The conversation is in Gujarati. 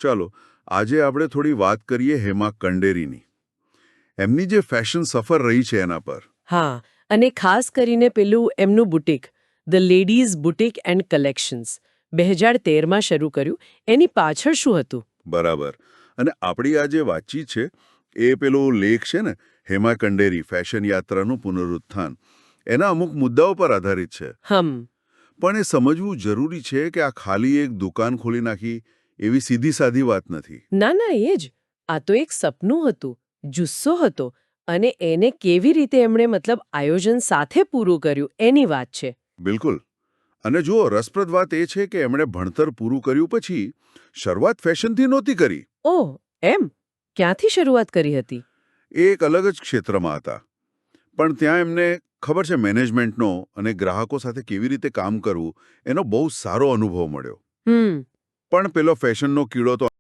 ચાલો આજે આપણે થોડી વાત કરીએ હેમા કંડેરીની. એમની જે ફેશન સફર રહી છે એના પર. હા, અને ખાસ કરીને પેલું એમનું boutique, the ladies boutique and collections, 2013માં શરૂ કર્યું. એની પાછળ શું હતું? બરાબર. અને આપણી આ જે વાતચીત છે એ પેલો લેખ છે ને, હેમા કંડેરી ફેશન યાત્રાનું પુનરુત્થાન, એના અમુક મુદ્દાઓ પર આધારિત છે. પણ એ સમજવું જરૂરી છે કે આ ખાલી એક દુકાન ખોલી નાખી એવી સીધી સાધી વાત નથી. ના ના, એ જ. આ તો એક સપનું હતું, જુસ્સો હતો, અને એને કેવી રીતે એમણે આયોજન સાથે પૂરું કર્યું એની વાત છે. બિલકુલ. અને જુઓ, રસપ્રદ વાત એ છે કે એમણે ભણતર પૂરું કર્યું પછી શરૂઆત ફેશનથી નહોતી કરી. ઓહ, એમ? ક્યાંથી શરૂઆત કરી હતી? એ એક અલગ જ ક્ષેત્રમાં હતા. પણ ત્યાં એમને ખબર છે, મેનેજમેન્ટનો અને ગ્રાહકો સાથે કેવી રીતે કામ કરવું એનો બહુ સારો અનુભવ મળ્યો. પણ પેલો ફેશનનો કીડો તો